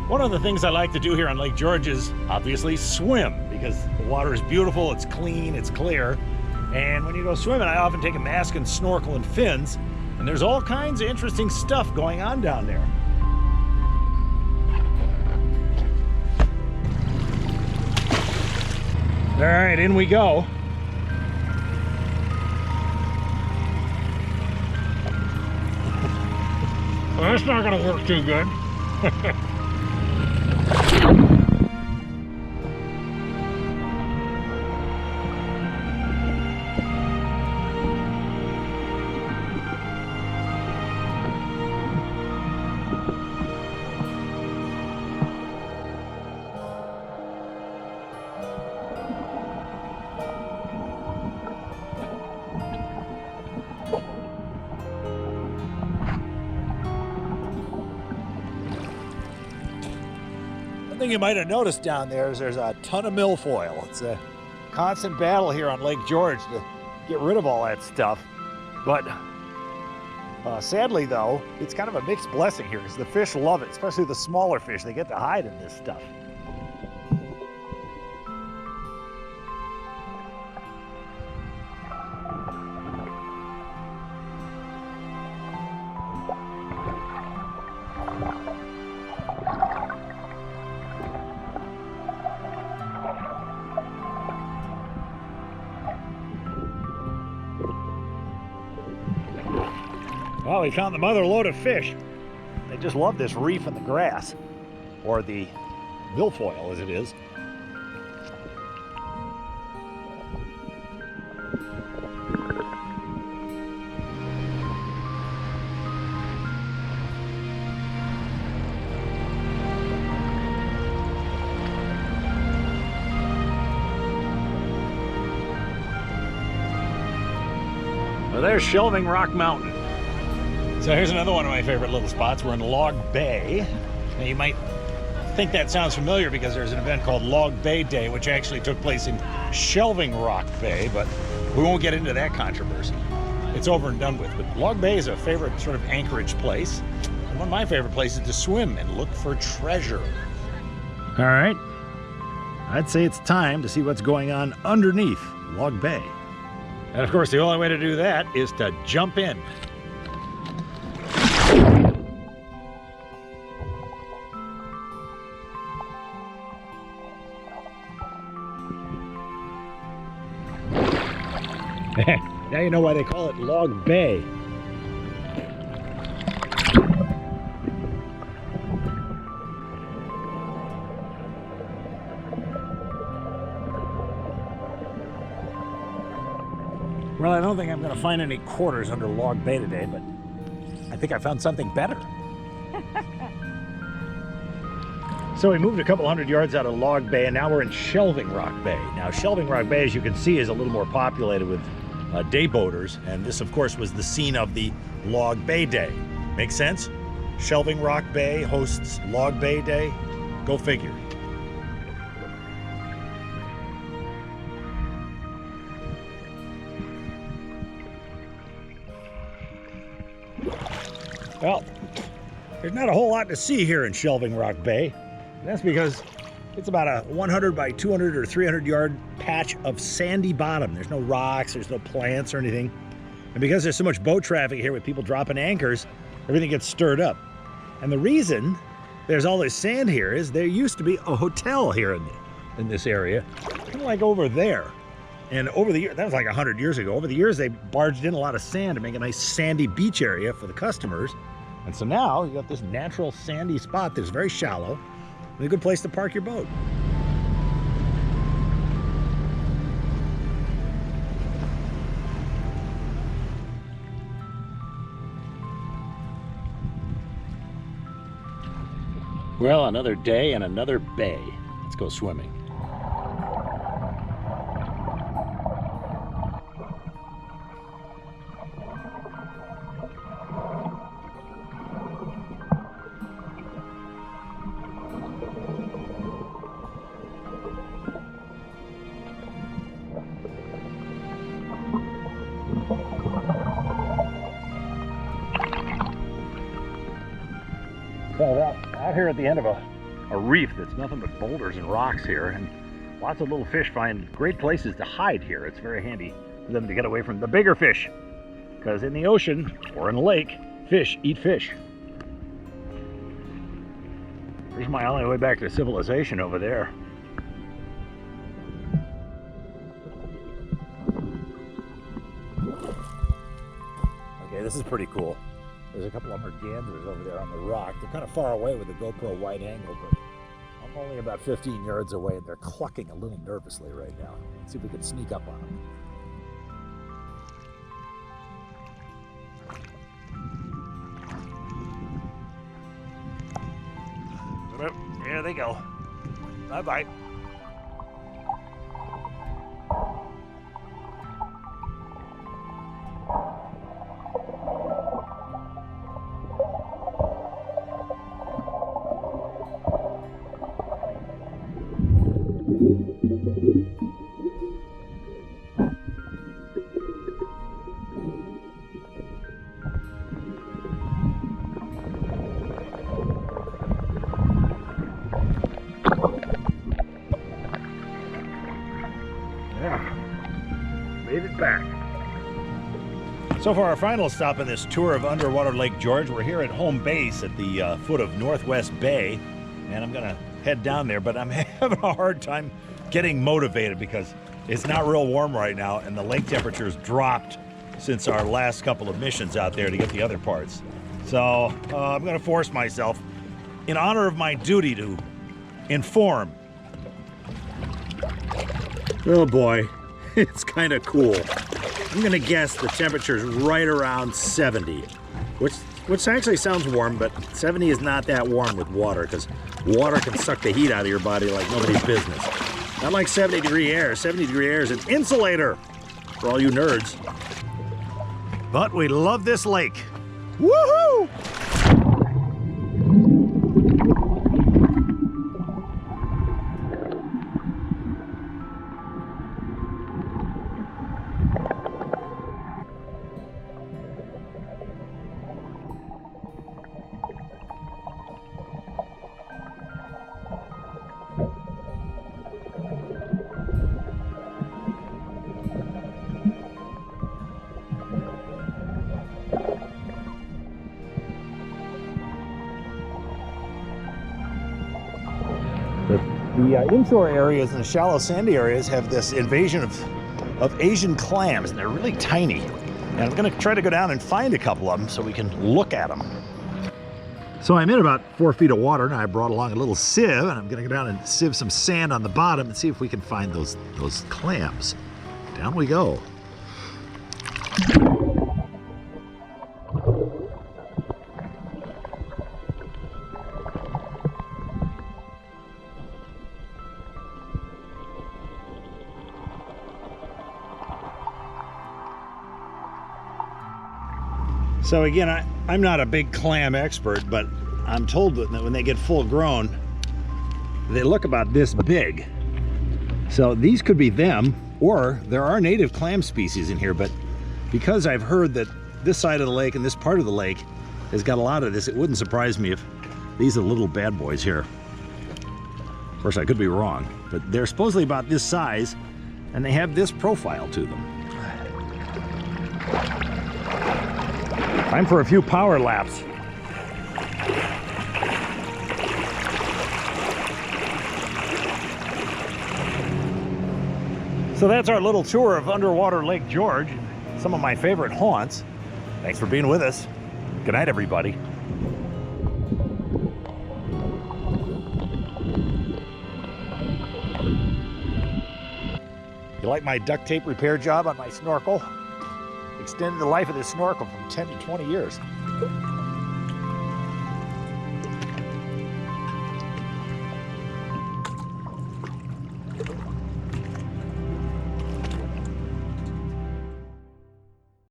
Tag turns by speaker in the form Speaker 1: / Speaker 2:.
Speaker 1: One of the things I like to do here on Lake George is obviously swim, because the water is beautiful, it's clean, it's clear. And when you go swimming, I often take a mask and snorkel and fins, and there's all kinds of interesting stuff going on down there. All right, in we go. Well, that's not gonna work too good. One thing you might have noticed down there is there's a ton of milfoil. It's a constant battle here on Lake George to get rid of all that stuff. But sadly though, it's kind of a mixed blessing here because the fish love it, especially the smaller fish. They get to hide in this stuff. Well, we found the mother lode of fish. They just love this reef in the grass, or the milfoil as it is. Well, there's Shelving Rock Mountain. So here's another one of my favorite little spots. We're in Log Bay. Now you might think that sounds familiar because there's an event called Log Bay Day, which actually took place in Shelving Rock Bay, but we won't get into that controversy. It's over and done with. But Log Bay is a favorite sort of anchorage place. And one of my favorite places to swim and look for treasure. All right, I'd say it's time to see what's going on underneath Log Bay. And of course, the only way to do that is to jump in. Now you know why they call it Log Bay. Well, I don't think I'm going to find any quarters under Log Bay today, but I think I found something better. So we moved a couple hundred yards out of Log Bay, and now we're in Shelving Rock Bay. Now, Shelving Rock Bay, as you can see, is a little more populated with day boaters, and this, of course, was the scene of the Log Bay Day. Make sense? Shelving Rock Bay hosts Log Bay Day. Go figure. Well, there's not a whole lot to see here in Shelving Rock Bay. That's because it's about a 100 by 200 or 300 yard patch of sandy bottom. There's no rocks, there's no plants or anything. And because there's so much boat traffic here with people dropping anchors, everything gets stirred up. And the reason there's all this sand here is there used to be a hotel here in this area, kind of like over there. And over the years, that was like 100 years ago, over the years they barged in a lot of sand to make a nice sandy beach area for the customers. And so now you got this natural sandy spot that's very shallow, and a good place to park your boat. Well, another day and another bay. Let's go swimming. So out here at the end of a a reef that's nothing but boulders and rocks here, and lots of little fish find great places to hide here. It's very handy for them to get away from the bigger fish, because in the ocean or in the lake, fish eat fish. There's my only way back to civilization over there. Okay, this is pretty cool. There's a couple of mergansers over there on the rock. They're kind of far away with the GoPro wide angle, but I'm only about 15 yards away, and they're clucking a little nervously right now. Let's see if we can sneak up on them. There they go. Bye-bye. Made it back. So for our final stop in this tour of underwater Lake George, we're here at home base at the foot of Northwest Bay, and I'm gonna head down there, but I'm having a hard time getting motivated because it's not real warm right now, and the lake temperature's dropped since our last couple of missions out there to get the other parts. So I'm gonna force myself, in honor of my duty, to inform. Oh boy. It's kind of cool. I'm gonna guess the temperature's right around 70, which actually sounds warm, but 70 is not that warm with water, because water can suck the heat out of your body like nobody's business. Not like 70-degree air. 70-degree air is an insulator for all you nerds. But we love this lake. Woohoo! The inshore areas and the shallow sandy areas have this invasion of Asian clams, and they're really tiny. And I'm gonna try to go down and find a couple of them so we can look at them. So I'm in about 4 feet of water, and I brought along a little sieve, and I'm gonna go down and sieve some sand on the bottom and see if we can find those clams. Down we go. So again, I'm not a big clam expert, but I'm told that when they get full grown, they look about this big. So these could be them, or there are native clam species in here, but because I've heard that this side of the lake and this part of the lake has got a lot of this, it wouldn't surprise me if these are little bad boys here. Of course, I could be wrong, but they're supposedly about this size, and they have this profile to them. Time for a few power laps. So that's our little tour of underwater Lake George, some of my favorite haunts. Thanks for being with us. Good night, everybody. You like my duct tape repair job on my snorkel? Extended the life of this snorkel from 10 to 20 years.